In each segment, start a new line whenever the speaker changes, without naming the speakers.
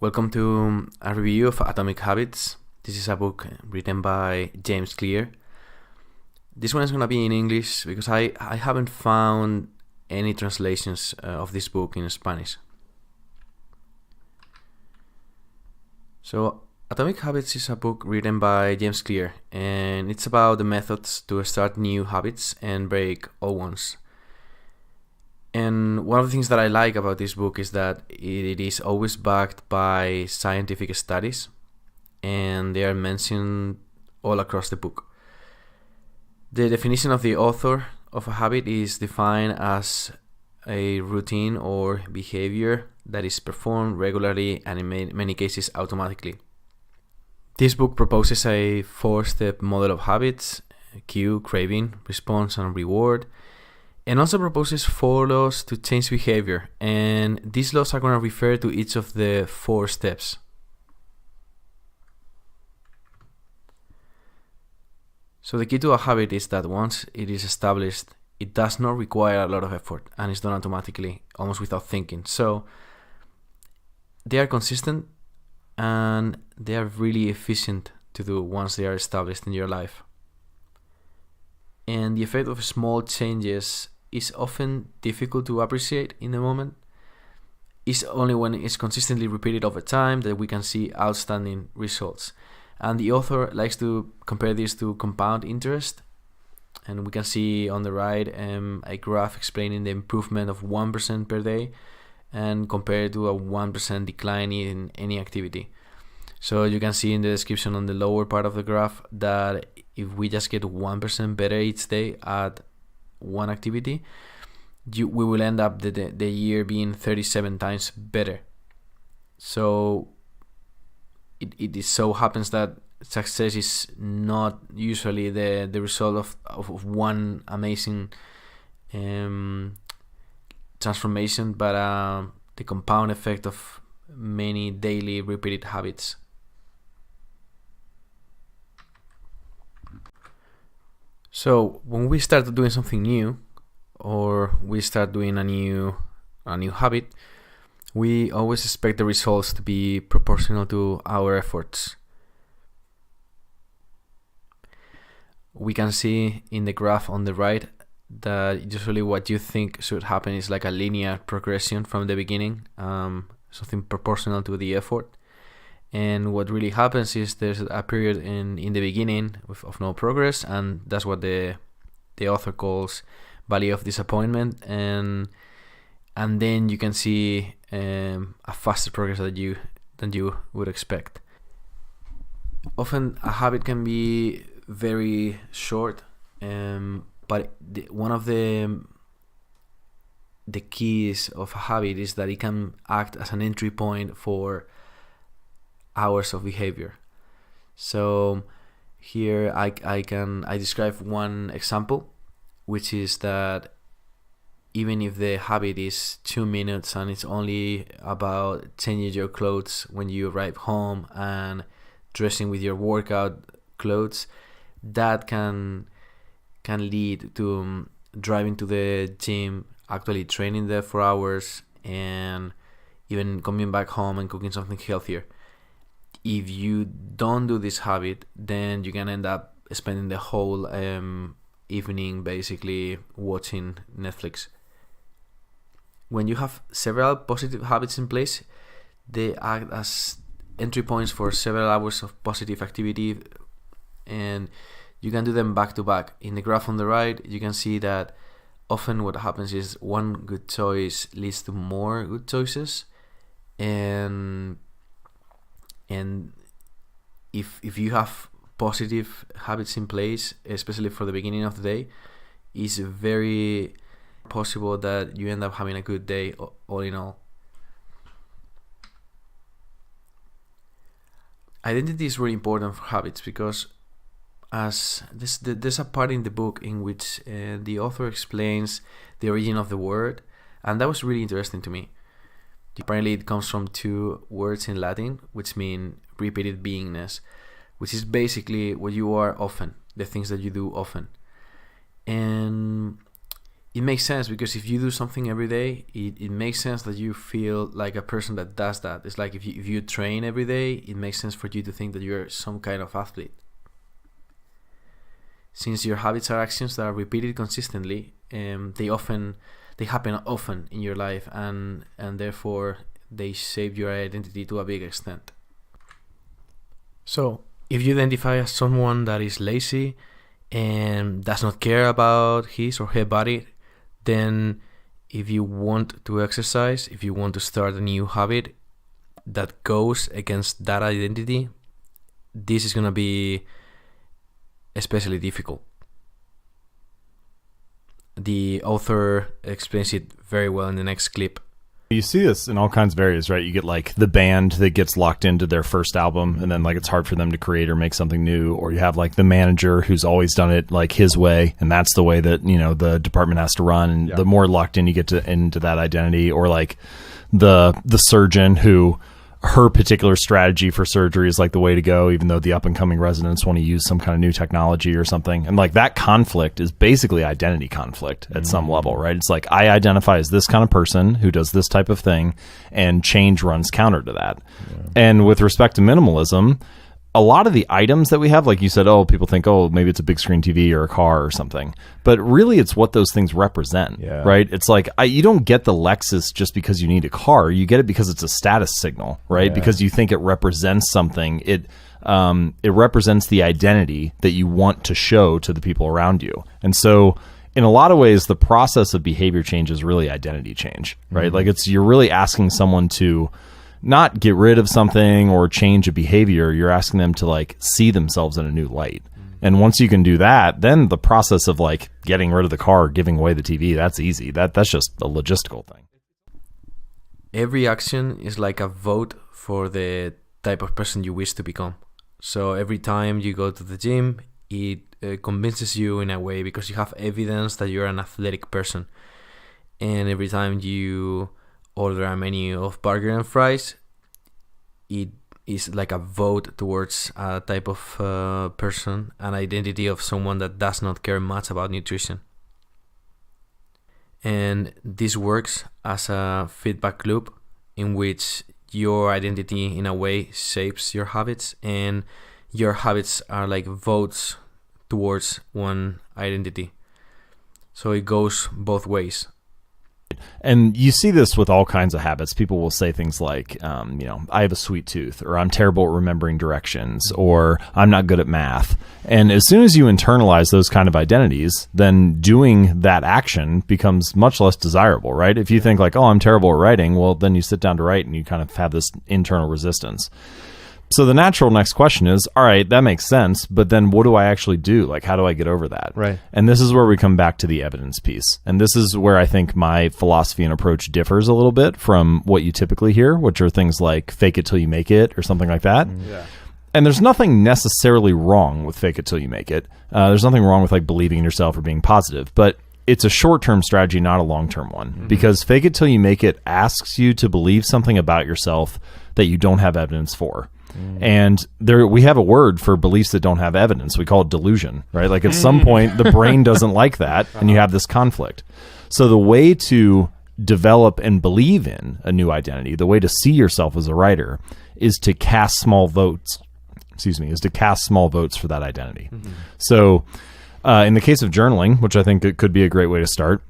Welcome to a review of Atomic Habits. This is a book written by James Clear. This one is going to be in English because I haven't found any translations of this book in Spanish. So, Atomic Habits is a book written by James Clear, and it's about the methods to start new habits and break old ones. And one of the things that I like about this book is that it is always backed by scientific studies, and they are mentioned all across the book. The definition of the author of a habit is defined as a routine or behavior that is performed regularly and in many cases automatically. This book proposes a 4-step model of habits: cue, craving, response, and reward. And also proposes 4 laws to change behavior, and these laws are going to refer to each of the 4 steps. So the key to a habit is that once it is established, it does not require a lot of effort and is done automatically, almost without thinking. So they are consistent and they are really efficient to do once they are established in your life. And the effect of small changes is often difficult to appreciate in the moment. It's only when it's consistently repeated over time that we can see outstanding results. And the author likes to compare this to compound interest. And we can see on the right a graph explaining the improvement of 1% per day and compared to a 1% decline in any activity. So you can see in the description on the lower part of the graph that if we just get 1% better each day at one activity, we will end up the year being 37 times better. So it so happens that success is not usually the result of one amazing transformation, but the compound effect of many daily repeated habits. So when we start doing something new, or we start doing a new habit, we always expect the results to be proportional to our efforts. We can see in the graph on the right that usually what you think should happen is like a linear progression from the beginning, something proportional to the effort. And what really happens is there's a period in the beginning of no progress, and that's what the author calls valley of disappointment, and then you can see a faster progress than you would expect. Often a habit can be very short, but one of the keys of a habit is that it can act as an entry point for hours of behavior. So here I describe one example, which is that even if the habit is 2 minutes and it's only about changing your clothes when you arrive home and dressing with your workout clothes, that can lead to driving to the gym, actually training there for hours, and even coming back home and cooking something healthier. If you don't do this habit, then you can end up spending the whole evening basically watching Netflix. When you have several positive habits in place, they act as entry points for several hours of positive activity, and you can do them back to back. In the graph on the right, you can see that often what happens is one good choice leads to more good choices, and if you have positive habits in place, especially for the beginning of the day, it's very possible that you end up having a good day all in all. Identity is really important for habits because as there's a part in the book in which the author explains the origin of the word, and that was really interesting to me. Apparently it comes from 2 words in Latin which mean repeated beingness, which is basically what you are often, the things that you do often. And it makes sense, because if you do something every day, it makes sense that you feel like a person that does that. It's like if you train every day, it makes sense for you to think that you're some kind of athlete. Since your habits are actions that are repeated consistently, they happen often in your life, and therefore they shape your identity to a big extent. So if you identify as someone that is lazy and does not care about his or her body, then if you want to exercise, if you want to start a new habit that goes against that identity, this is going to be especially difficult. The author explains it very well in the next clip.
You see this in all kinds of areas, right? You get like the band that gets locked into their first album, and then like it's hard for them to create or make something new. Or you have like the manager who's always done it like his way, and that's the way that, you know, the department has to run. And the more locked in you get into that identity, or like the surgeon who, her particular strategy for surgery is like the way to go, even though the up and coming residents want to use some kind of new technology or something. And like that conflict is basically identity conflict at some level, right? It's like, I identify as this kind of person who does this type of thing, and change runs counter to that. And with respect to minimalism, a lot of the items that we have, like you said, oh, people think, oh, maybe it's a big screen TV or a car or something. But really, it's what those things represent, right? It's like, you don't get the Lexus just because you need a car. You get it because it's a status signal, right? Because you think it represents something. It represents the identity that you want to show to the people around you. And so in a lot of ways, the process of behavior change is really identity change, right? Like you're really asking someone to not get rid of something or change a behavior. You're asking them to like see themselves in a new light. And once you can do that, then the process of like getting rid of the car, giving away the TV, that's easy. That's just a logistical thing.
Every action is like a vote for the type of person you wish to become. So every time you go to the gym, it convinces you in a way, because you have evidence that you're an athletic person. And every time you order a menu of burger and fries, it is like a vote towards a type of person, an identity of someone that does not care much about nutrition. And this works as a feedback loop in which your identity in a way shapes your habits, and your habits are like votes towards one identity. So it goes both ways.
And you see this with all kinds of habits. People will say things like, I have a sweet tooth, or I'm terrible at remembering directions, or I'm not good at math. And as soon as you internalize those kind of identities, then doing that action becomes much less desirable, right? If you think like, oh, I'm terrible at writing, well, then you sit down to write and you kind of have this internal resistance. So the natural next question is, all right, that makes sense, but then what do I actually do? Like, how do I get over that?
Right.
And this is where we come back to the evidence piece. And this is where I think my philosophy and approach differs a little bit from what you typically hear, which are things like fake it till you make it or something like that.
Yeah.
And there's nothing necessarily wrong with fake it till you make it. There's nothing wrong with like believing in yourself or being positive, but it's a short-term strategy, not a long-term one, because fake it till you make it asks you to believe something about yourself that you don't have evidence for. And we have a word for beliefs that don't have evidence. We call it delusion, right? Like at some point, the brain doesn't like that, and you have this conflict. So the way to develop and believe in a new identity, the way to see yourself as a writer, is to cast small votes. Is to cast small votes for that identity. So in the case of journaling, which I think it could be a great way to start,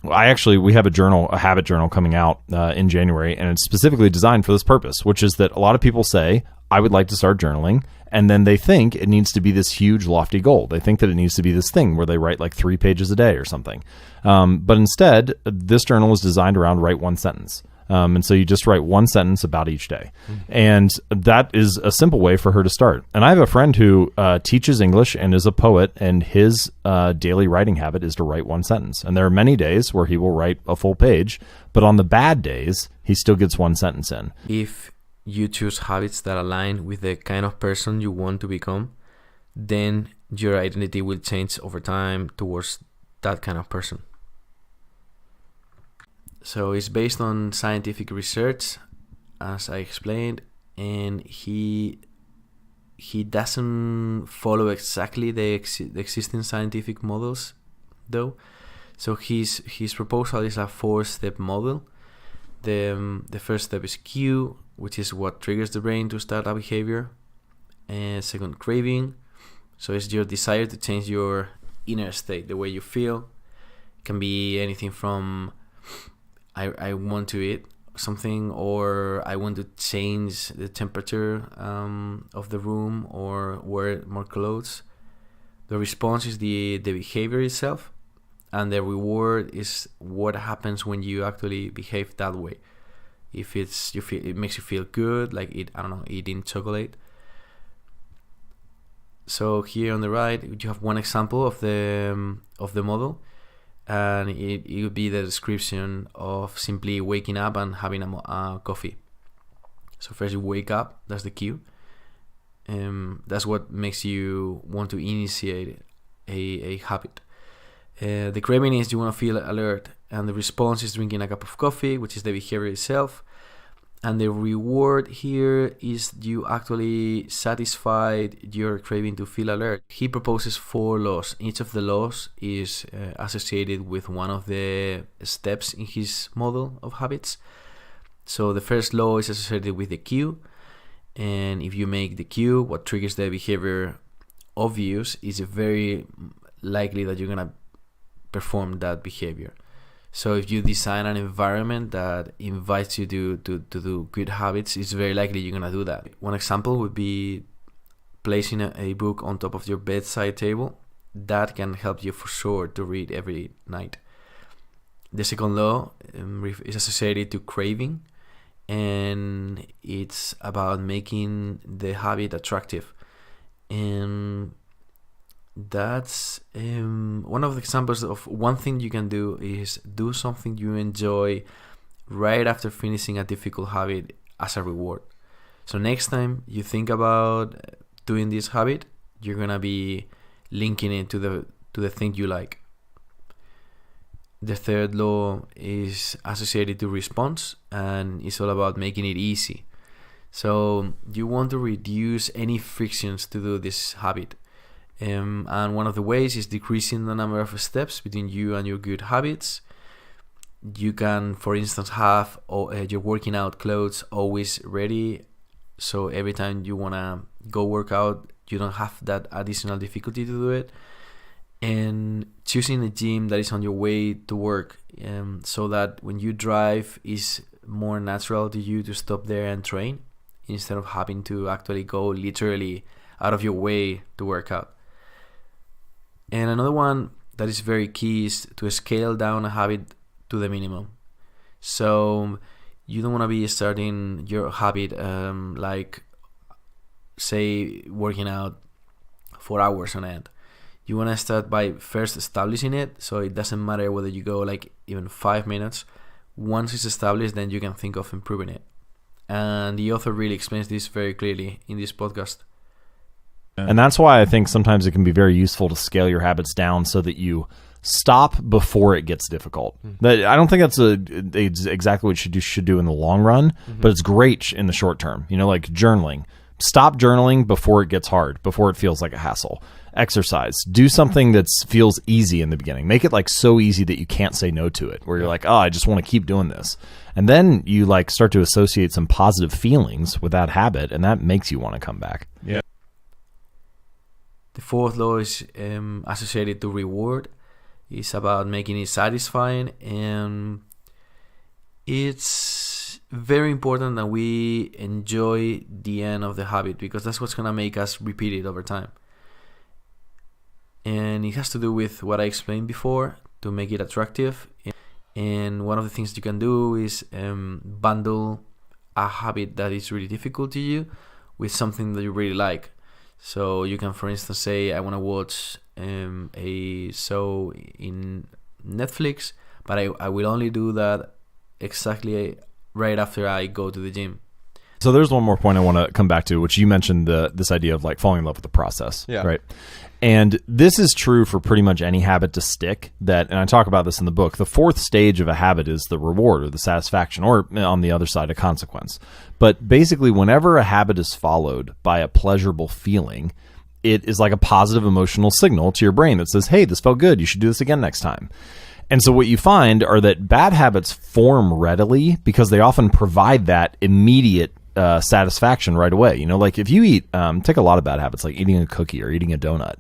we have a habit journal coming out in January, and it's specifically designed for this purpose, which is that a lot of people say, I would like to start journaling, and then they think it needs to be this huge, lofty goal. They think that it needs to be this thing where they write like 3 pages a day or something. But instead, this journal is designed around write one sentence. And so you just write one sentence about each day. And that is a simple way for her to start. And I have a friend who teaches English and is a poet, and his daily writing habit is to write one sentence. And there are many days where he will write a full page, but on the bad days, he still gets one sentence in.
If you choose habits that align with the kind of person you want to become, then your identity will change over time towards that kind of person. So it's based on scientific research, as I explained, and he doesn't follow exactly the existing scientific models, though. So his proposal is a 4-step model. The first step is cue, which is what triggers the brain to start a behavior. And second, craving. So it's your desire to change your inner state, the way you feel. It can be anything from I want to eat something, or I want to change the temperature of the room, or wear more clothes. The response is the behavior itself, and the reward is what happens when you actually behave that way. If it makes you feel good, like eating chocolate. So here on the right, you have one example of the model, and it would be the description of simply waking up and having a coffee. So first you wake up, that's the cue. That's what makes you want to initiate a habit. The craving is you want to feel alert, and the response is drinking a cup of coffee, which is the behavior itself. And the reward here is you actually satisfied your craving to feel alert. He proposes 4 laws. Each of the laws is associated with one of the steps in his model of habits. So the first law is associated with the cue. And if you make the cue, what triggers the behavior obvious, is very likely that you're going to perform that behavior. So if you design an environment that invites you to do good habits, it's very likely you're going to do that. One example would be placing a book on top of your bedside table. That can help you for sure to read every night. The second law is associated to craving, and it's about making the habit attractive. And that's one of the examples of one thing you can do is do something you enjoy right after finishing a difficult habit as a reward. So next time you think about doing this habit, you're gonna be linking it to the thing you like. The third law is associated to response, and it's all about making it easy. So you want to reduce any frictions to do this habit. And one of the ways is decreasing the number of steps between you and your good habits. You can, for instance, have your working out clothes always ready, so every time you want to go work out, you don't have that additional difficulty to do it. And choosing a gym that is on your way to work, so that when you drive, it's more natural to you to stop there and train, instead of having to actually go literally out of your way to work out. And another one that is very key is to scale down a habit to the minimum. So you don't want to be starting your habit like, say, working out 4 hours on end. You want to start by first establishing it, so it doesn't matter whether you go like even 5 minutes. Once it's established, then you can think of improving it. And the author really explains this very clearly in this podcast.
And that's why I think sometimes it can be very useful to scale your habits down so that you stop before it gets difficult. I don't think that's exactly what you should do in the long run, but it's great in the short term. Like journaling. Stop journaling before it gets hard, before it feels like a hassle. Exercise. Do something that feels easy in the beginning. Make it like so easy that you can't say no to it, where you're like, oh, I just want to keep doing this. And then you like start to associate some positive feelings with that habit, and that makes you want to come back.
Yeah.
The fourth law is associated to reward. It's about making it satisfying, and it's very important that we enjoy the end of the habit, because that's what's going to make us repeat it over time. And it has to do with what I explained before, to make it attractive. And one of the things you can do is bundle a habit that is really difficult to you with something that you really like. So you can, for instance, say, I want to watch a show in Netflix, but I will only do that exactly right after I go to the gym.
So there's one more point I want to come back to, which you mentioned, this idea of like falling in love with the process, right? And this is true for pretty much any habit to stick. And I talk about this in the book. The fourth stage of a habit is the reward or the satisfaction, or on the other side, a consequence. But basically, whenever a habit is followed by a pleasurable feeling, it is like a positive emotional signal to your brain that says, hey, this felt good. You should do this again next time. And so what you find are that bad habits form readily because they often provide that immediate satisfaction right away. You know, like if you eat, take a lot of bad habits, like eating a cookie or eating a donut.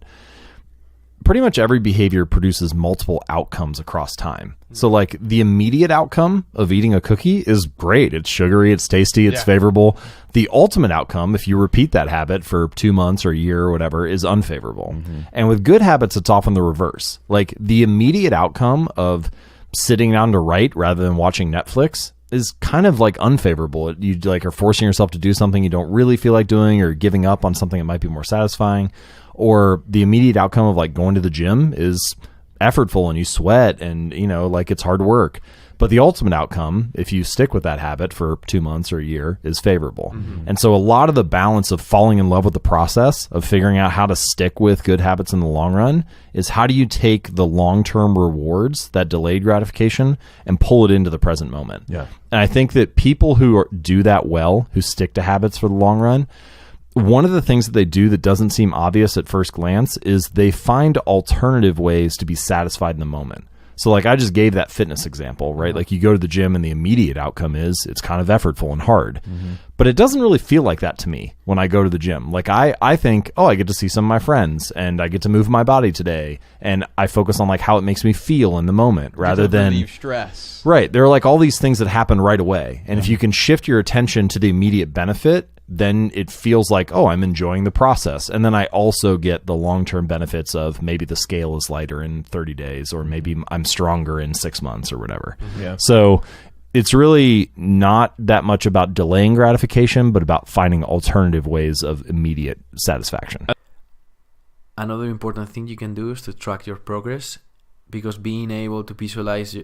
Pretty much every behavior produces multiple outcomes across time. So like the immediate outcome of eating a cookie is great. It's sugary, it's tasty, it's favorable. The ultimate outcome, if you repeat that habit for 2 months or a year or whatever, is unfavorable. And with good habits, it's often the reverse. Like the immediate outcome of sitting down to write rather than watching Netflix is kind of like unfavorable. You like are forcing yourself to do something you don't really feel like doing, or giving up on something that might be more satisfying. Or the immediate outcome of like going to the gym is effortful and you sweat and, you know, like it's hard work. But the ultimate outcome, if you stick with that habit for 2 months or a year, is favorable. And so a lot of the balance of falling in love with the process of figuring out how to stick with good habits in the long run is how do you take the long-term rewards, that delayed gratification, and pull it into the present moment.
Yeah.
And I think that people who do that well, who stick to habits for the long run, one of the things that they do that doesn't seem obvious at first glance is they find alternative ways to be satisfied in the moment. So like I just gave that fitness example, right? Like you go to the gym and the immediate outcome is it's kind of effortful and hard. But it doesn't really feel like that to me when I go to the gym. Like I think, oh, I get to see some of my friends and I get to move my body today. And I focus on like how it makes me feel in the moment rather than
relieve stress.
Right. There are like all these things that happen right away. And if you can shift your attention to the immediate benefit, then it feels like, oh, I'm enjoying the process. And then I also get the long-term benefits of maybe the scale is lighter in 30 days or maybe I'm stronger in 6 months or whatever.
Yeah.
So it's really not that much about delaying gratification, but about finding alternative ways of immediate satisfaction.
Another important thing you can do is to track your progress, because being able to visualize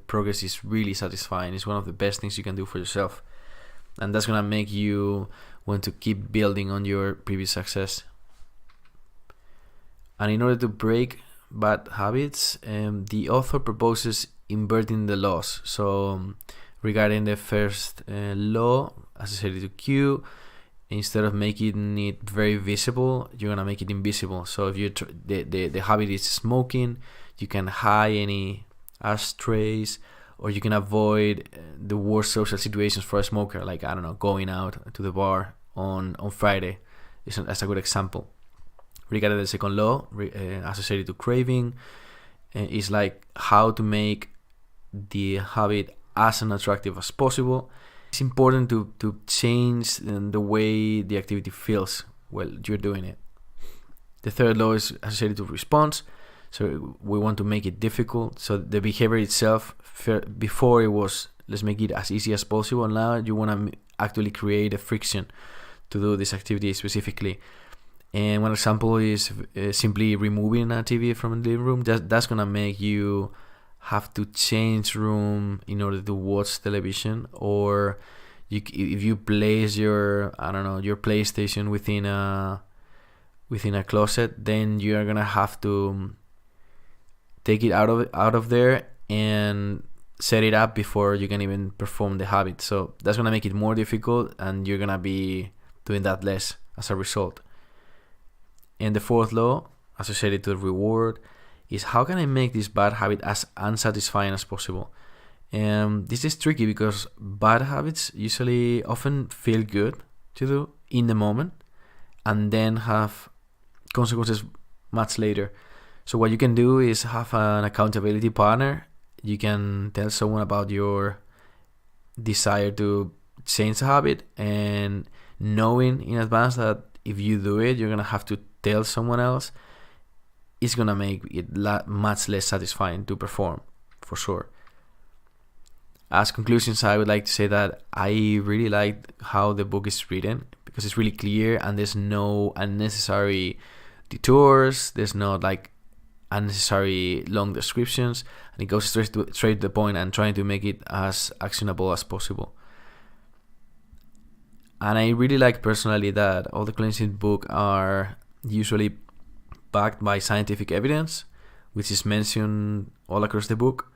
progress is really satisfying. It's one of the best things you can do for yourself. And that's going to make you want to keep building on your previous success. And in order to break bad habits, the author proposes inverting the laws. So regarding the first law associated to Q, instead of making it very visible, you're going to make it invisible. So if you the habit is smoking, you can hide any ashtrays, or you can avoid the worst social situations for a smoker, like, I don't know, going out to the bar on Friday. That's a good example. Regarding the second law, associated to craving, is like how to make the habit as unattractive as possible. It's important to change the way the activity feels while you're doing it. The third law is associated to response. So we want to make it difficult. So the behavior itself, before it was, let's make it as easy as possible. Now you want to actually create a friction to do this activity specifically. And one example is simply removing a TV from the living room. That's going to make you have to change room in order to watch television. Or if you place your PlayStation within a closet, then you are going to have to take it out of there and set it up before you can even perform the habit. So that's going to make it more difficult, and you're going to be doing that less as a result. And the fourth law, associated to the reward, is how can I make this bad habit as unsatisfying as possible? And this is tricky because bad habits usually often feel good to do in the moment and then have consequences much later. So what you can do is have an accountability partner. You can tell someone about your desire to change a habit, and knowing in advance that if you do it, you're going to have to tell someone else, it's going to make it much less satisfying to perform, for sure. As conclusions, I would like to say that I really like how the book is written, because it's really clear and there's no unnecessary detours. There's no unnecessary long descriptions, and it goes straight to the point and trying to make it as actionable as possible. And I really like personally that all the claims in the book are usually backed by scientific evidence, which is mentioned all across the book.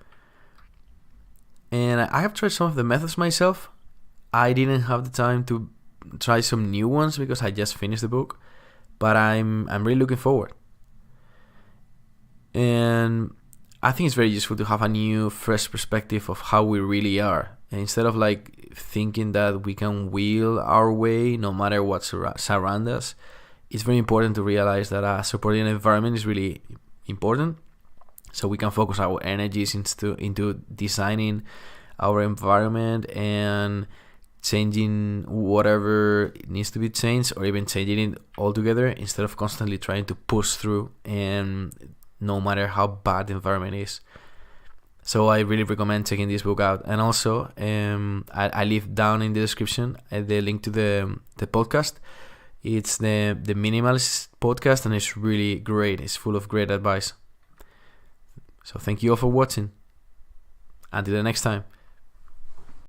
And I have tried some of the methods myself. I didn't have the time to try some new ones because I just finished the book, but I'm really looking forward. And I think it's very useful to have a new, fresh perspective of how we really are. And instead of like thinking that we can will our way no matter what surrounds us, it's very important to realize that a supporting environment is really important. So we can focus our energies into designing our environment and changing whatever needs to be changed, or even changing it altogether, instead of constantly trying to push through, and no matter how bad the environment is. So I really recommend checking this book out. And also, I leave down in the description the link to the podcast. It's the Minimalist podcast, and it's really great. It's full of great advice. So thank you all for watching. Until the next time.